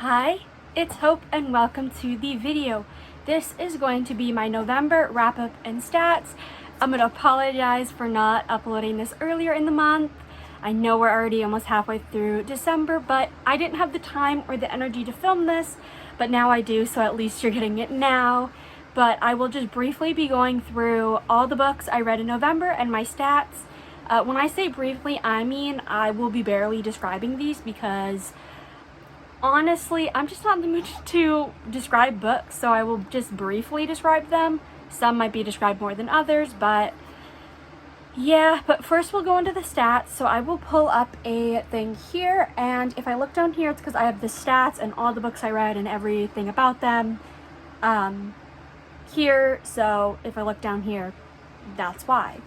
Hi, it's Hope and welcome to the video. This is going to be my November wrap-up and stats. I'm going to apologize for not uploading this earlier in the month. I know we're already almost halfway through December, but I didn't have the time or the energy to film this, but now I do, so at least you're getting it now. But I will just briefly be going through all the books I read in November and my stats. When I say briefly, I mean I will be barely describing these because honestly, I'm just not in the mood to describe books, so I will just briefly describe them. Some might be described more than others, but yeah. But first we'll go into the stats. So I will pull up a thing here, and if I look down here, it's because I have the stats and all the books I read and everything about them here. So if I look down here, that's why.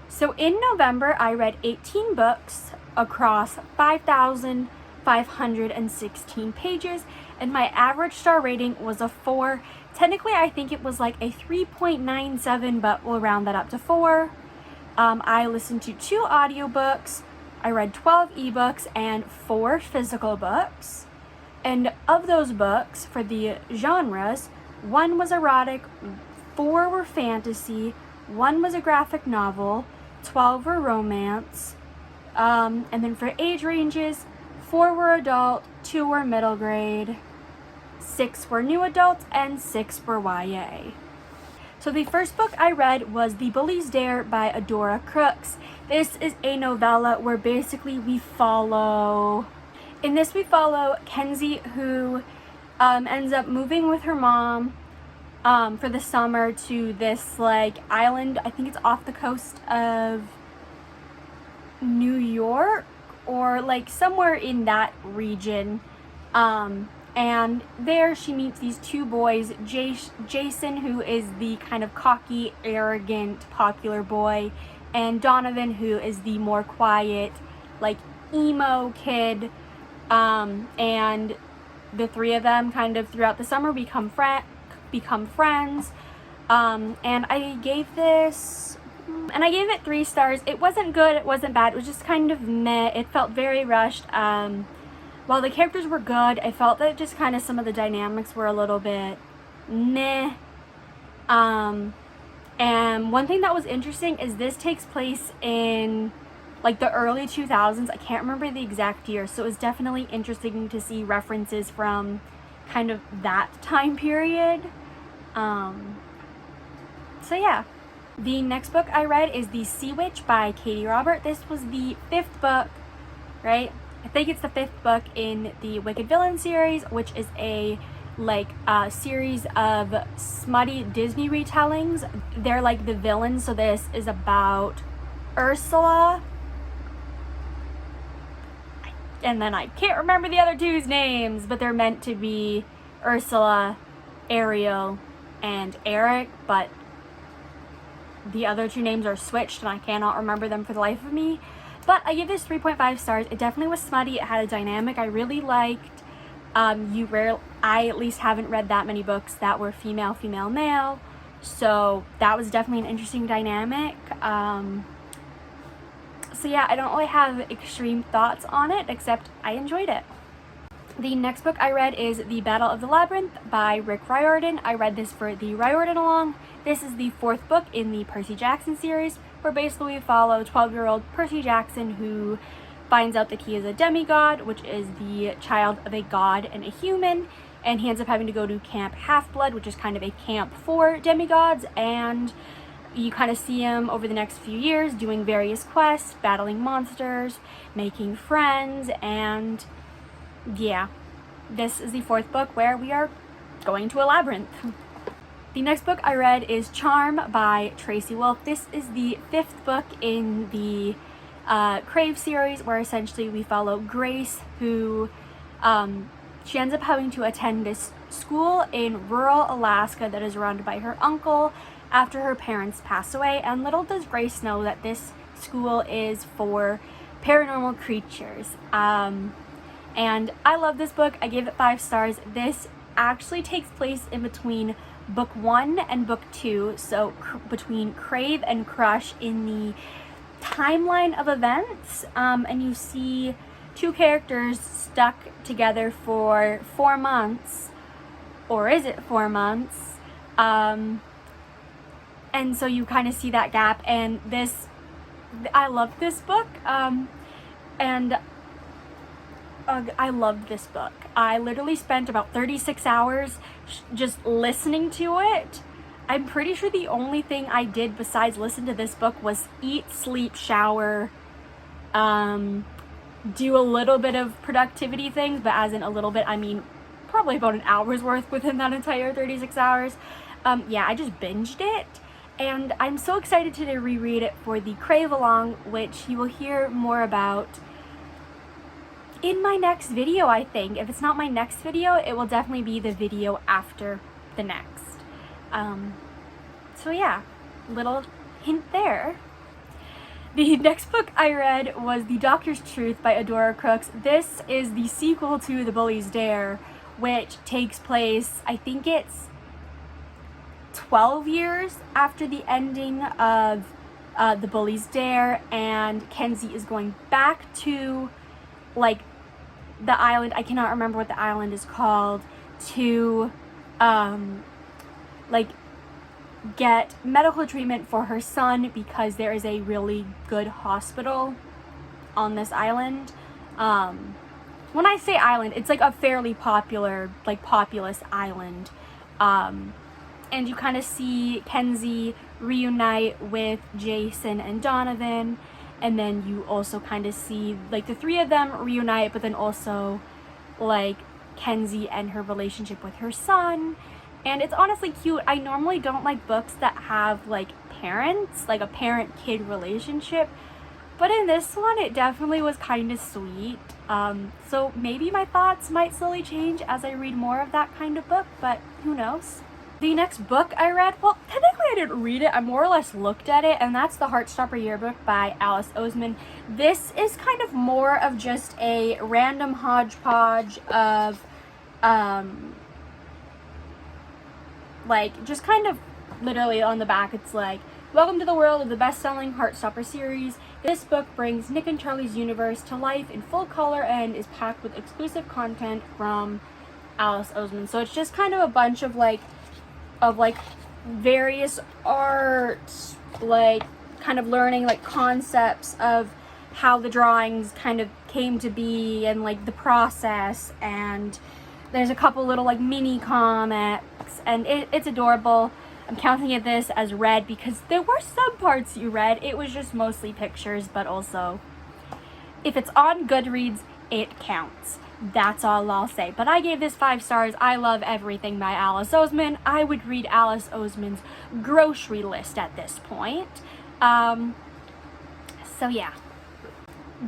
So in November, I read 18 books across 5,516 pages, and my average star rating was a 4. Technically, I think it was like a 3.97, but we'll round that up to 4. I listened to 2 audiobooks, I read 12 ebooks, and 4 physical books. And of those books, for the genres, 1 was erotic, 4 were fantasy, 1 was a graphic novel, 12 were romance, and then for age ranges, 4 were adult, 2 were middle grade, 6 were new adult, and 6 were YA. So the first book I read was The Bully's Dare by Adora Crooks. This is a novella where basically we follow Kenzie, who ends up moving with her mom for the summer to this like island. I think it's off the coast of New York or like somewhere in that region, and there she meets these 2 boys, Jason, who is the kind of cocky, arrogant, popular boy, and Donovan, who is the more quiet, like emo kid, and the 3 of them kind of throughout the summer become friends, and I gave it 3 stars. It wasn't good, it wasn't bad, it was just kind of meh. It felt very rushed. While the characters were good, I felt that just kind of some of the dynamics were a little bit meh. And one thing that was interesting is this takes place in like the early 2000s. I can't remember the exact year, so it was definitely interesting to see references from kind of that time period. So yeah. The next book I read is The Sea Witch by Katie Robert. This was the 5th book, right? I think it's the 5th book in the Wicked Villain series, which is a series of smutty Disney retellings. They're like the villains, so this is about Ursula, and then I can't remember the other 2's names, but they're meant to be Ursula, Ariel, and Eric, but the other 2 names are switched and I cannot remember them for the life of me. But I give this 3.5 stars. It definitely was smutty. It had a dynamic I really liked. I at least haven't read that many books that were female, male. So that was definitely an interesting dynamic. So yeah, I don't really have extreme thoughts on it, except I enjoyed it. The next book I read is The Battle of the Labyrinth by Rick Riordan. I read this for the Riordan Along. This is the 4th book in the Percy Jackson series, where basically we follow 12-year-old Percy Jackson, who finds out that he is a demigod, which is the child of a god and a human, and he ends up having to go to Camp Half-Blood, which is kind of a camp for demigods, and you kind of see him over the next few years doing various quests, battling monsters, making friends, and yeah, this is the 4th book where we are going to a labyrinth. The next book I read is Charm by Tracy Wolff. This is the 5th book in the Crave series, where essentially we follow Grace, who she ends up having to attend this school in rural Alaska that is run by her uncle after her parents pass away, and little does Grace know that this school is for paranormal creatures. And I love this book. I gave it 5 stars. This actually takes place in between book 1 and book 2, so between Crave and Crush in the timeline of events, and you see two characters stuck together for 4 months, or is it 4 months? And so you kind of see that gap, and I love this book, and I loved this book. I literally spent about 36 hours just listening to it. I'm pretty sure the only thing I did besides listen to this book was eat, sleep, shower, do a little bit of productivity things, but as in a little bit, I mean probably about an hour's worth within that entire 36 hours. Yeah, I just binged it, and I'm so excited to reread it for the Crave Along, which you will hear more about in my next video, I think. If it's not my next video, it will definitely be the video after the next. So yeah, little hint there. The next book I read was The Doctor's Truth by Adora Crooks. This is the sequel to The Bully's Dare, which takes place, I think it's 12 years after the ending of The Bully's Dare, and Kenzie is going back to, like, the island, I cannot remember what the island is called, to, like, get medical treatment for her son because there is a really good hospital on this island. When I say island, it's like a fairly popular, like, populous island. And you kind of see Kenzie reunite with Jason and Donovan, and then you also kind of see, like, the three of them reunite, but then also, like, Kenzie and her relationship with her son. And it's honestly cute. I normally don't like books that have, like, parents, like a parent-kid relationship, but in this one, it definitely was kind of sweet. So maybe my thoughts might slowly change as I read more of that kind of book, but who knows? The next book I read, well, technically I didn't read it, I more or less looked at it, and that's the Heartstopper Yearbook by Alice Oseman. This is kind of more of just a random hodgepodge of, like, just kind of literally on the back, it's like, welcome to the world of the best-selling Heartstopper series. This book brings Nick and Charlie's universe to life in full color and is packed with exclusive content from Alice Oseman. So it's just kind of a bunch of, like, various art, like, kind of learning, like, concepts of how the drawings kind of came to be and, like, the process, and there's a couple little, like, mini comics, and it's adorable. I'm counting this as read because there were some parts you read. It was just mostly pictures, but also, if it's on Goodreads, it counts. That's all I'll say. But I gave this 5 stars. I love everything by Alice Oseman. I would read Alice Oseman's grocery list at this point. So yeah.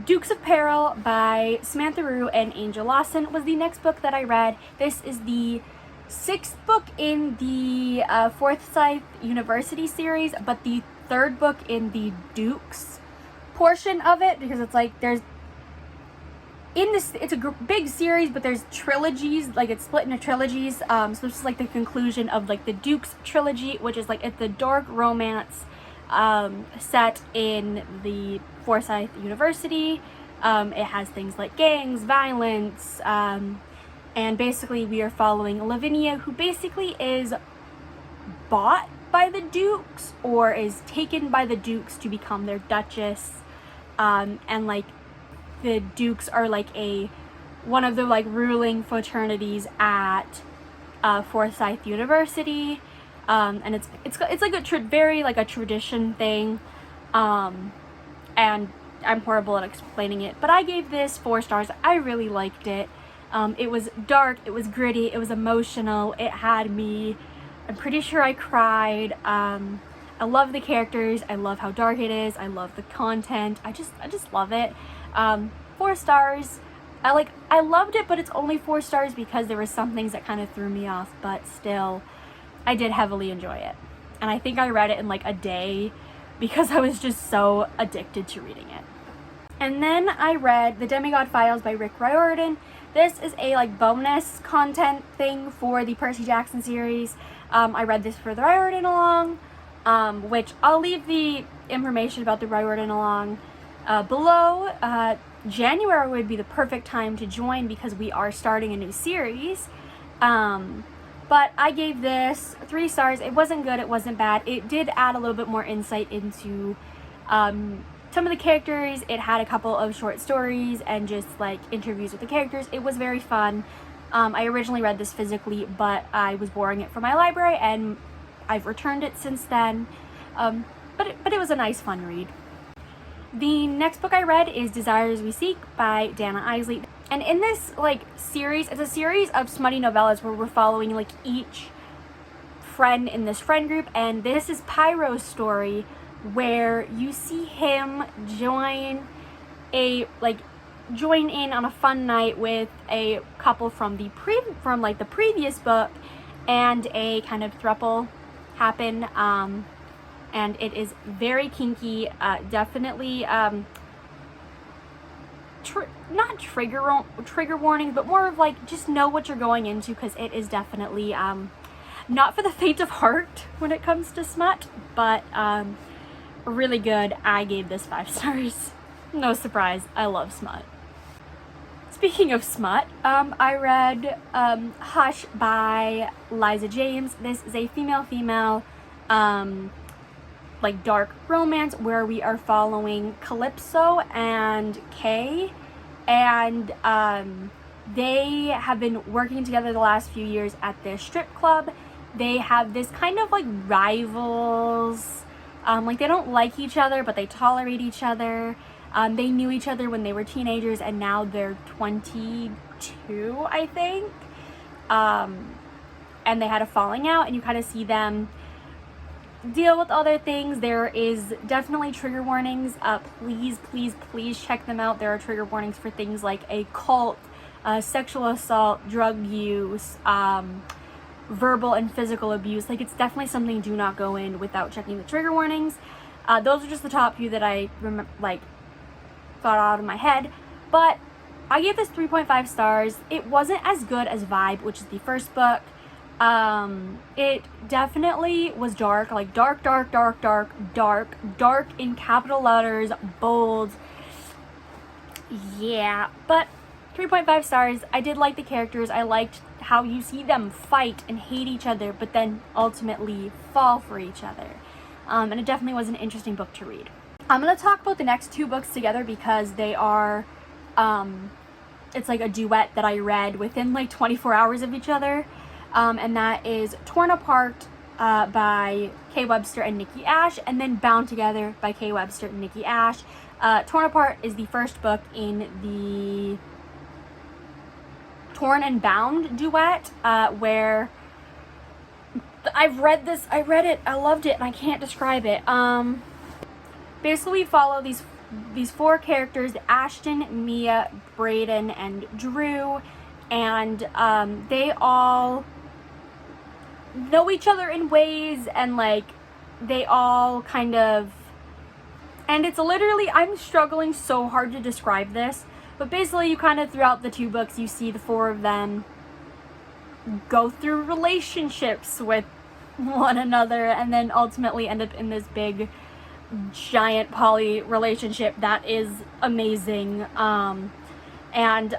Dukes of Peril by Samantha Rue and Angel Lawson was the next book that I read. This is the 6th book in the Forsyth University series, but the 3rd book in the Dukes portion of it, because it's like there's in this, it's a big series, but there's trilogies, like it's split into trilogies. So this is like the conclusion of, like, the Dukes trilogy, which is like, it's the dark romance set in the Forsyth University. It has things like gangs, violence, and basically we are following Lavinia, who basically is bought by the Dukes or is taken by the Dukes to become their Duchess. And, like, the Dukes are like one of the, like, ruling fraternities at Forsyth University. And it's like a very, like, a tradition thing. And I'm horrible at explaining it, but I gave this 4 stars. I really liked it. It was dark, it was gritty, it was emotional, it had me. I'm pretty sure I cried. I love the characters, I love how dark it is, I love the content, I just love it. 4 stars. I loved it, but it's only 4 stars because there were some things that kind of threw me off, but still, I did heavily enjoy it. And I think I read it in, like, a day because I was just so addicted to reading it. And then I read The Demigod Files by Rick Riordan. This is a, like, bonus content thing for the Percy Jackson series. I read this for the Riordan Along, which I'll leave the information about the Riordan Along below. January would be the perfect time to join because we are starting a new series. But I gave this 3 stars. It wasn't good, it wasn't bad. It did add a little bit more insight into some of the characters. It had a couple of short stories and just like interviews with the characters. It was very fun. I originally read this physically, but I was borrowing it from my library and I've returned it since then. But it was a nice, fun read. The next book I read is Desires We Seek by Dana Isley. And in this series, it's a series of smutty novellas where we're following each friend in this friend group, and this is Pyro's story where you see him join in on a fun night with a couple from the previous book, and a kind of throuple happen, and it is very kinky, definitely not trigger warnings, but more of just know what you're going into, because it is definitely not for the faint of heart when it comes to smut, but really good. I gave this 5 stars. No surprise, I love smut. Speaking of smut, I read Hush by Liza James. This is a female dark romance where we are following Calypso and Kay, and they have been working together the last few years at this strip club. They have this kind of rivals, they don't like each other, but they tolerate each other. They knew each other when they were teenagers, and now they're 22, I think. And they had a falling out, and you kind of see them deal with other things. There is definitely trigger warnings. Please check them out. There are trigger warnings for things like a cult, sexual assault, drug use, verbal and physical abuse. It's definitely something, do not go in without checking the trigger warnings. Those are just the top few that I thought out of my head, but I gave this 3.5 stars. It wasn't as good as Vibe, which is the first book. It definitely was dark, dark in capital letters, bold. Yeah, but 3.5 stars. I did like the characters. I liked how you see them fight and hate each other, but then ultimately fall for each other. And it definitely was an interesting book to read. I'm going to talk about the next 2 books together because they are, it's a duet that I read within 24 hours of each other. And that is Torn Apart by Kay Webster and Nikki Ash, and then Bound Together by Kay Webster and Nikki Ash. Torn Apart is the first book in the Torn and Bound duet, where I read it, I loved it, and I can't describe it. Basically, we follow these 4 characters: Ashton, Mia, Brayden, and Drew, and they all know each other in ways, and they all kind of, and it's literally, I'm struggling so hard to describe this, but basically you kind of, throughout the 2 books, you see the 4 of them go through relationships with one another, and then ultimately end up in this big giant poly relationship that is amazing. And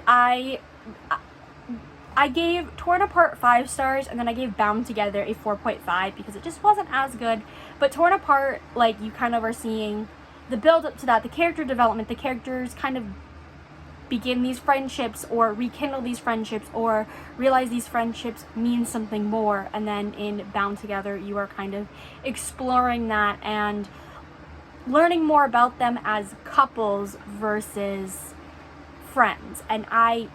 I gave Torn Apart 5 stars, and then I gave Bound Together a 4.5 because it just wasn't as good. But Torn Apart, you kind of are seeing the build up to that, the character development, the characters kind of begin these friendships or rekindle these friendships or realize these friendships mean something more. And then in Bound Together, you are kind of exploring that and learning more about them as couples versus friends. And I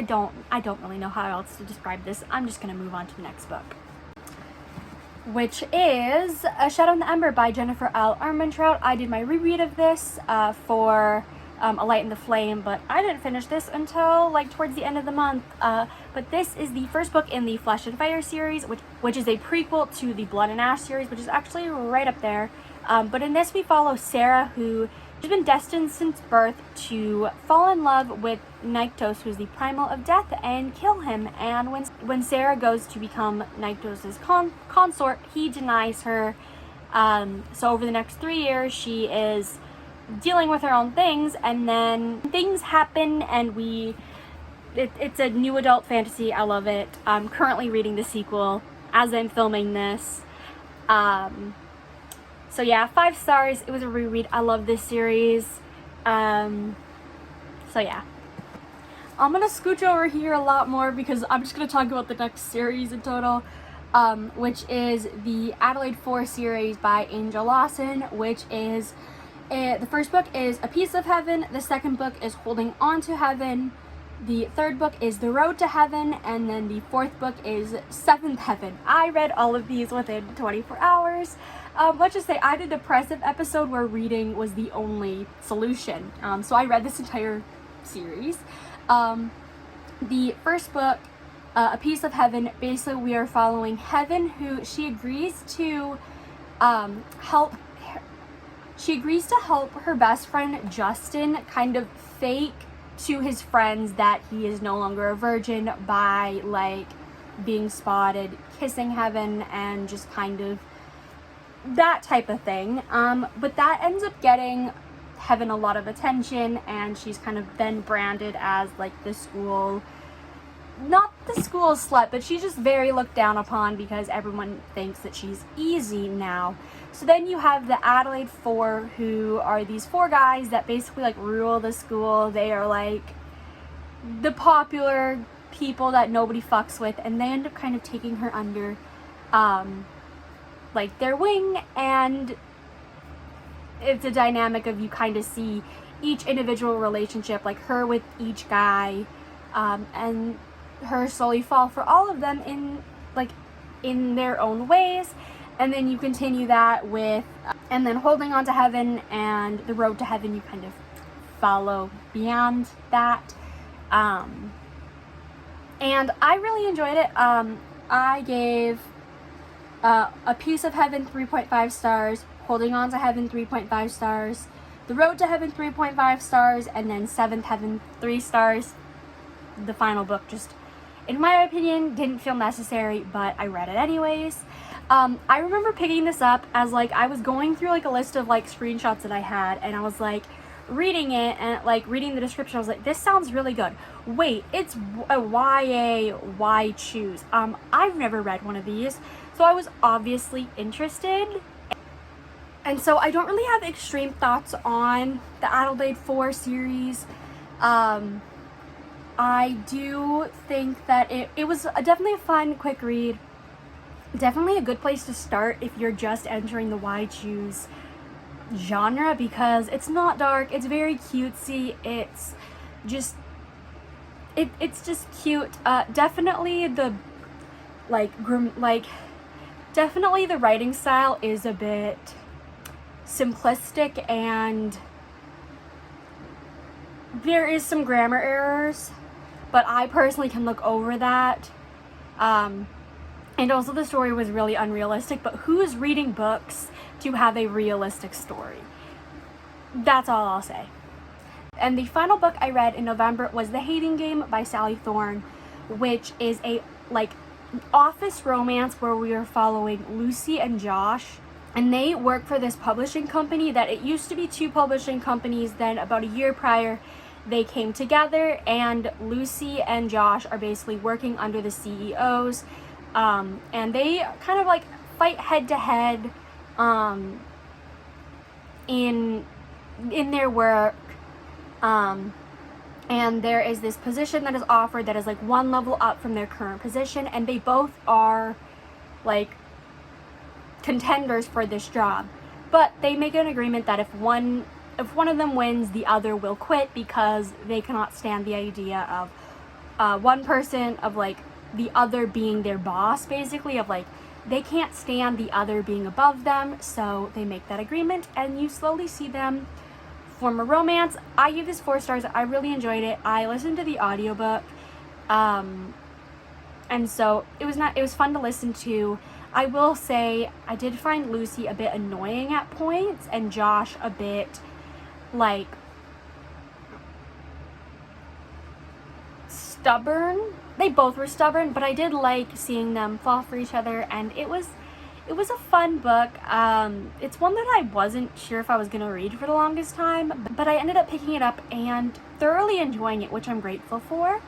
don't really know how else to describe this. I'm just going to move on to the next book, which is A Shadow in the Ember by Jennifer L. Armentrout. I did my reread of this for A Light in the Flame, but I didn't finish this until towards the end of the month. But this is the first book in the Flesh and Fire series, which is a prequel to the Blood and Ash series, which is actually right up there. But in this we follow Sarah, who has been destined since birth to fall in love with Nyktos, who's the primal of death, and kill him. And when Sarah goes to become Nyktos' consort, he denies her. So over the next 3 years, she is dealing with her own things, and then things happen, and it's a new adult fantasy. I love it. I'm currently reading the sequel as I'm filming this. So yeah, 5 stars. It was a reread. I love this series. So yeah. I'm gonna scooch over here a lot more because I'm just gonna talk about the next series in total, which is the Adelaide 4 series by Angel Lawson, which is, the first book is A Piece of Heaven, the second book is Holding On to Heaven, the third book is The Road to Heaven, and then the fourth book is Seventh Heaven. I read all of these within 24 hours. Let's just say I had a depressive episode where reading was the only solution. So I read this entire series. The first book, A Piece of Heaven, basically we are following Heaven, who she agrees to help her best friend Justin kind of fake to his friends that he is no longer a virgin by like being spotted kissing Heaven and just kind of that type of thing. But that ends up getting Heaven a lot of attention, and she's kind of then branded as like the school, not the school slut, but she's just very looked down upon because everyone thinks that she's easy now. So then you have the Adelaide 4, who are these 4 guys that basically like rule the school. They are like the popular people that nobody fucks with, and they end up kind of taking her under like their wing, and it's a dynamic of you kind of see each individual relationship, like her with each guy, and her slowly fall for all of them in their own ways. And then you continue that with and then Holding On to Heaven and The Road to Heaven, you kind of follow beyond that. And I really enjoyed it. I gave A Piece of Heaven 3.5 stars, Holding On to Heaven 3.5 stars, The Road to Heaven 3.5 stars, and then Seventh Heaven 3 stars. The final book just, in my opinion, didn't feel necessary, but I read it anyways. I remember picking this up as like I was going through like a list of like screenshots that I had, and I was like reading it and like reading the description. I was like, this sounds really good. Wait, it's a YA, why choose? I've never read one of these, so I was obviously interested. And so I don't really have extreme thoughts on the Adelaide 4 series. I do think that it was definitely a fun, quick read. Definitely a good place to start if you're just entering the why choose genre, because it's not dark, it's very cutesy, it's just cute. Definitely the definitely the writing style is a bit simplistic, and there is some grammar errors, but I personally can look over that. And also the story was really unrealistic, but who is reading books to have a realistic story? That's all I'll say. And the final book I read in November was The Hating Game by Sally Thorne, which is a like office romance where we are following Lucy and Josh, and they work for this publishing company that it used to be 2 publishing companies. Then about a year prior, they came together, and Lucy and Josh are basically working under the CEOs. And they kind of like fight head to head in their work. And there is this position that is offered that is like 1 level up from their current position, and they both are like contenders for this job. But they make an agreement that if one of them wins, the other will quit, because they cannot stand the idea of one person of like the other being their boss, basically, of like they can't stand the other being above them. So they make that agreement, and you slowly see them form a romance. I give this 4 stars. I really enjoyed it. I listened to the audiobook, and so it was fun to listen to. I will say I did find Lucy a bit annoying at points, and Josh a bit like stubborn. They both were stubborn, but I did like seeing them fall for each other, and it was it was a fun book. It's one that I wasn't sure if I was going to read for the longest time, but I ended up picking it up and thoroughly enjoying it, which I'm grateful for.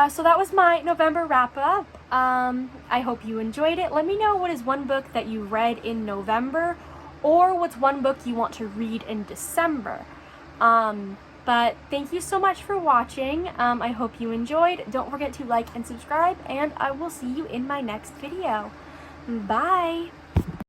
So that was my November wrap up. I hope you enjoyed it. Let me know what is one book that you read in November, or what's one book you want to read in December. But thank you so much for watching. I hope you enjoyed. Don't forget to like and subscribe, and I will see you in my next video. Bye!